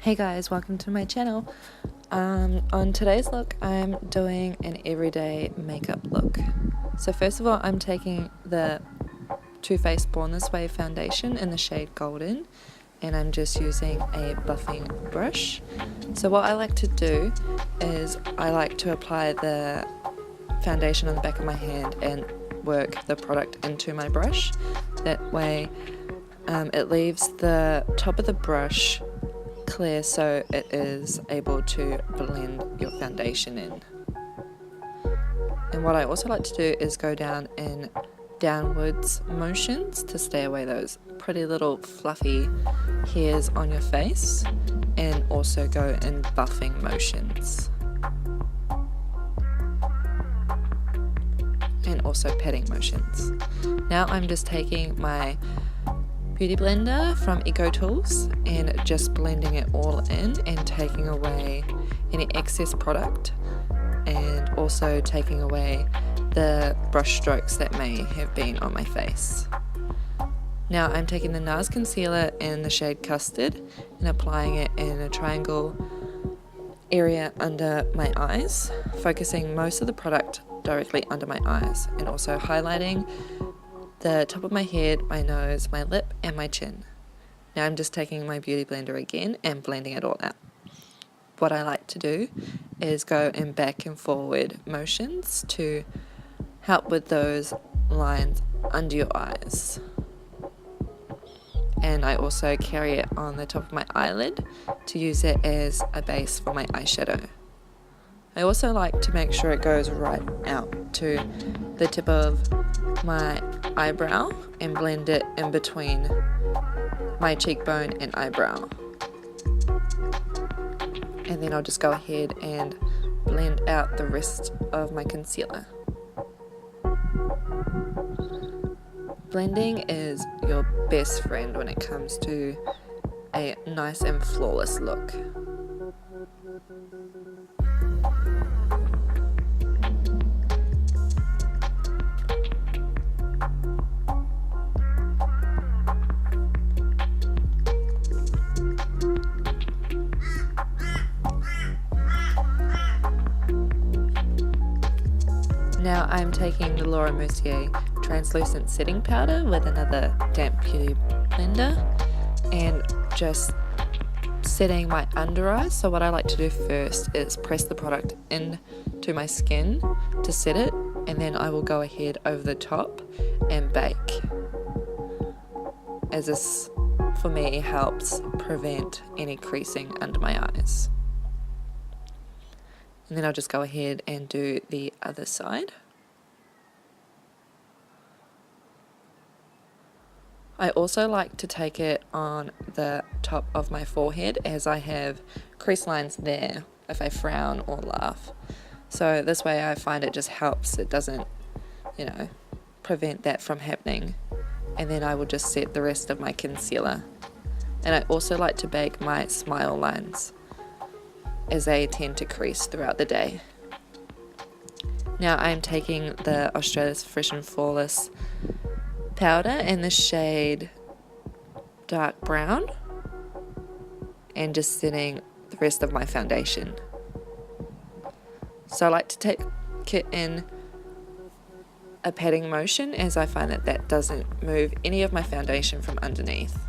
Hey guys, welcome to my channel. On today's look, I'm doing an everyday makeup look. So first of all, I'm taking the Too Faced Born This Way foundation in the shade Golden, and I'm just using a buffing brush. So what I like to do is I like to apply the foundation on the back of my hand and work the product into my brush. That way it leaves the top of the brush clear so it is able to blend your foundation in. And what I also like to do is go down in downwards motions to stay away those pretty little fluffy hairs on your face, and also go in buffing motions and also petting motions. Now I'm just taking my beauty blender from Eco Tools and just blending it all in and taking away any excess product, and also taking away the brush strokes that may have been on my face. Now I'm taking the NARS concealer in the shade Custard and applying it in a triangle area under my eyes, focusing most of the product directly under my eyes, and also highlighting the top of my head, my nose, my lip, and my chin. Now I'm just taking my beauty blender again and blending it all out. What I like to do is go in back and forward motions to help with those lines under your eyes. And I also carry it on the top of my eyelid to use it as a base for my eyeshadow. I also like to make sure it goes right out to the tip of my eyebrow and blend it in between my cheekbone and eyebrow. And then I'll just go ahead and blend out the rest of my concealer. Blending is your best friend when it comes to a nice and flawless look. Now I'm taking the Laura Mercier translucent setting powder with another damp beauty blender and just setting my under eyes. So what I like to do first is press the product into my skin to set it, and then I will go ahead over the top and bake, as this for me helps prevent any creasing under my eyes. And then I'll just go ahead and do the other side. I also like to take it on the top of my forehead, as I have crease lines there if I frown or laugh. So this way I find it just helps. It doesn't, prevent that from happening. And then I will just set the rest of my concealer. And I also like to bake my smile lines, as they tend to crease throughout the day. Now I'm taking the Australia's Fresh and Flawless powder in the shade dark brown and just setting the rest of my foundation. So I like to take it in a patting motion, as I find that doesn't move any of my foundation from underneath.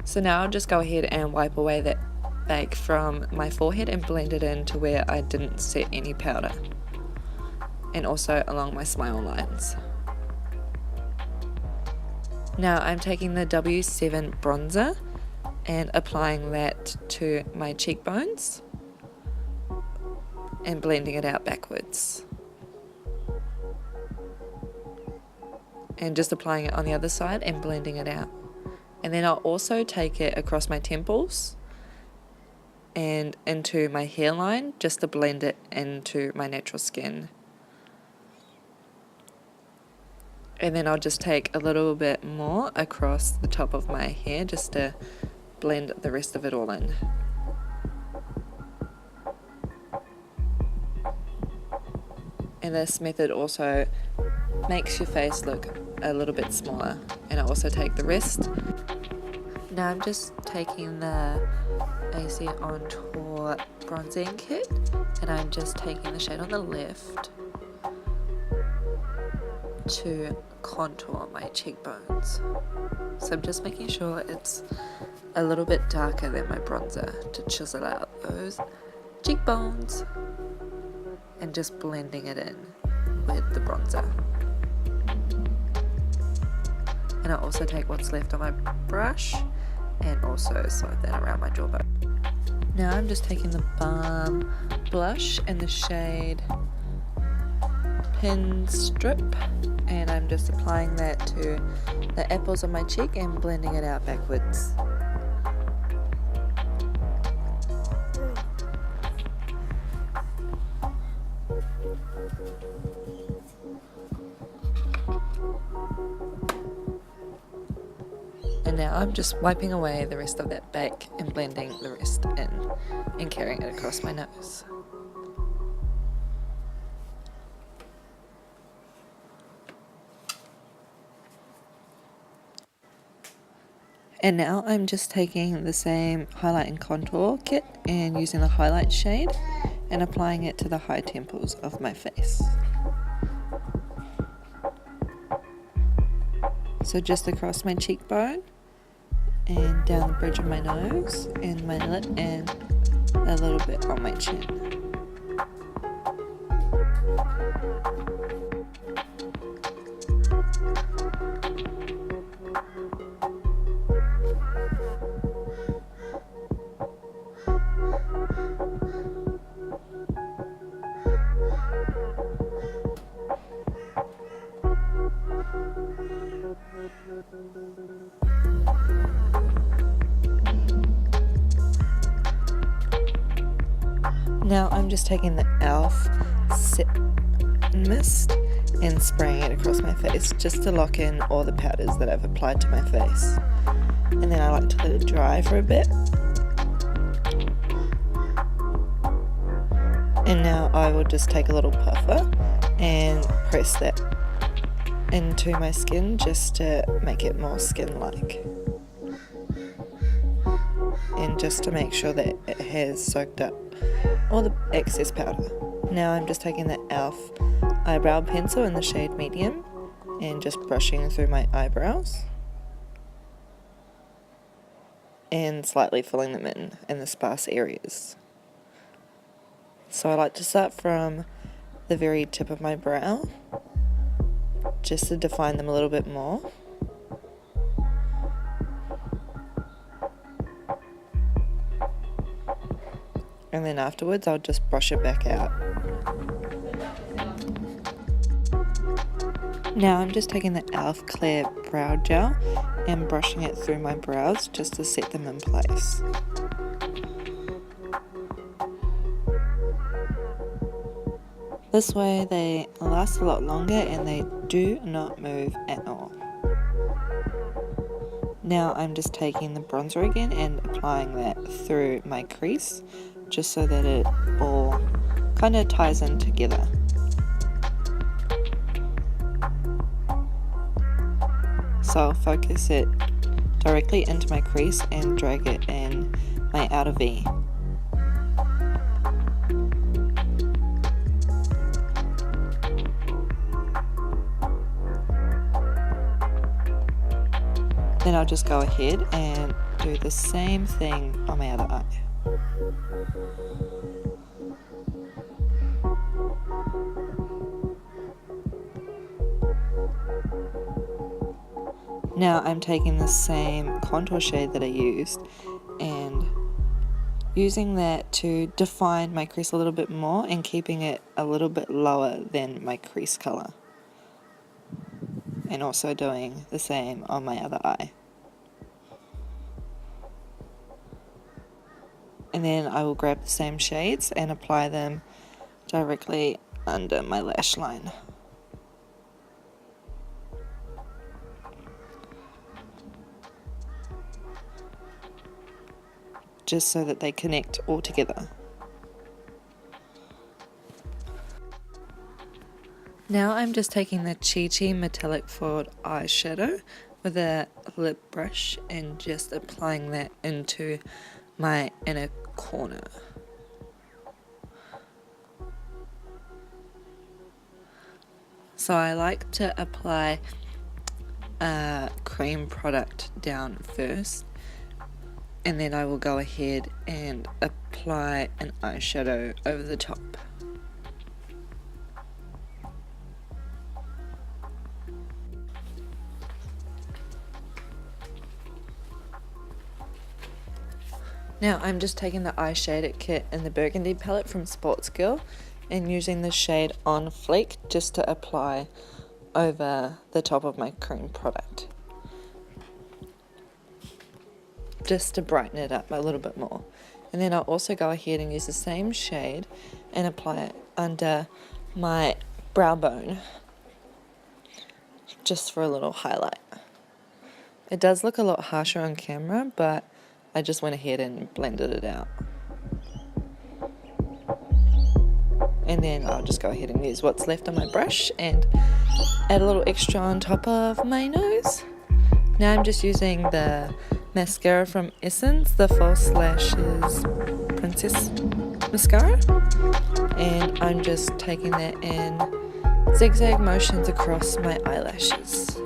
So now I'll just go ahead and wipe away that bake from my forehead and blend it in to where I didn't set any powder, and also along my smile lines. Now I'm taking the W7 bronzer and applying that to my cheekbones and blending it out backwards, and just applying it on the other side and blending it out. And then I'll also take it across my temples and into my hairline, just to blend it into my natural skin. And then I'll just take a little bit more across the top of my hair, just to blend the rest of it all in. And this method also makes your face look a little bit smaller. And I also take the rest. Now I'm just taking the AC On Tour bronzing kit, and I'm just taking the shade on the left to contour my cheekbones. So I'm just making sure it's a little bit darker than my bronzer to chisel out those cheekbones, and just blending it in with the bronzer. And I also take what's left on my brush and also swipe that around my jawbone. Now I'm just taking the Balm blush in the shade Pin Strip, and I'm just applying that to the apples of my cheek and blending it out backwards. And now I'm just wiping away the rest of that back and blending the rest in and carrying it across my nose. And now I'm just taking the same highlight and contour kit and using the highlight shade and applying it to the high temples of my face. So just across my cheekbone and down the bridge of my nose and my lip and a little bit on my chin. Now I'm just taking the e.l.f. Set Mist and spraying it across my face just to lock in all the powders that I've applied to my face. And then I like to let it dry for a bit. And now I will just take a little puffer and press that into my skin just to make it more skin-like. And just to make sure that it has soaked up all the excess powder. Now I'm just taking the e.l.f. eyebrow pencil in the shade medium and just brushing through my eyebrows and slightly filling them in the sparse areas. So I like to start from the very tip of my brow just to define them a little bit more. And then afterwards I'll just brush it back out. Now I'm just taking the e.l.f. Clear Brow Gel and brushing it through my brows just to set them in place. This way they last a lot longer and they do not move at all. Now I'm just taking the bronzer again and applying that through my crease, just so that it all kind of ties in together. So I'll focus it directly into my crease and drag it in my outer V. Then I'll just go ahead and do the same thing on my other eye. Now I'm taking the same contour shade that I used and using that to define my crease a little bit more and keeping it a little bit lower than my crease color. And also doing the same on my other eye. And then I will grab the same shades and apply them directly under my lash line. Just so that they connect all together. Now I'm just taking the Chi Chi Metallic Forward eyeshadow with a lip brush and just applying that into my inner corner. So I like to apply a cream product down first, and then I will go ahead and apply an eyeshadow over the top. Now I'm just taking the eye shader kit in the Burgundy palette from Sports Girl and using the shade On Fleek just to apply over the top of my cream product, just to brighten it up a little bit more. And then I'll also go ahead and use the same shade and apply it under my brow bone, just for a little highlight. It does look a lot harsher on camera, but I just went ahead and blended it out. And then I'll just go ahead and use what's left on my brush and add a little extra on top of my nose. Now I'm just using the mascara from Essence, the False Lashes Princess Mascara, and I'm just taking that in zigzag motions across my eyelashes.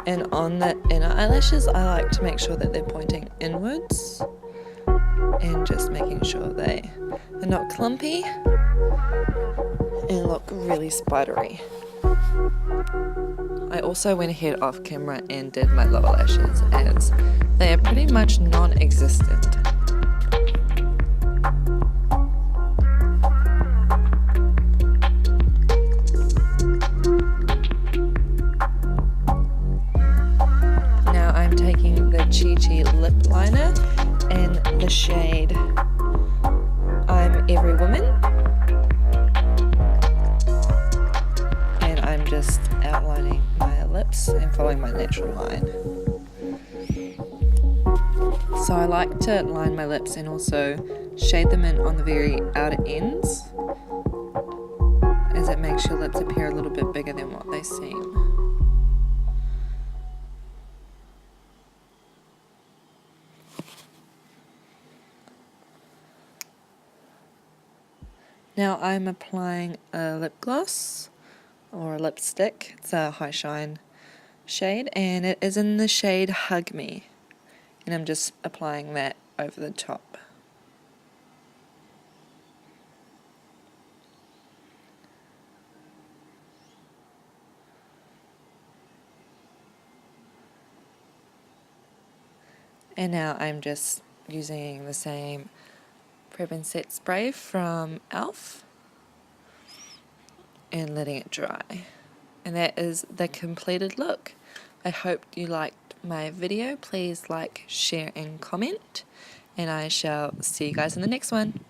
And on the inner eyelashes, I like to make sure that they're pointing inwards and just making sure they're not clumpy and look really spidery. I also went ahead off camera and did my lower lashes, as they are pretty much non-existent. Now I'm taking the Chi Chi lip liner in the shade I'm Every Woman, and I'm just outlining my lips and following my natural line. So I like to line my lips and also shade them in on the very outer ends, as it makes your lips appear a little bit bigger than what they seem. Now I'm applying a lip gloss or a lipstick. It's a high shine shade and it is in the shade Hug Me, and I'm just applying that over the top. And now I'm just using the same Prep and Set spray from e.l.f. and letting it dry. And that is the completed look. I hope you liked my video. Please like, share and comment, and I shall see you guys in the next one.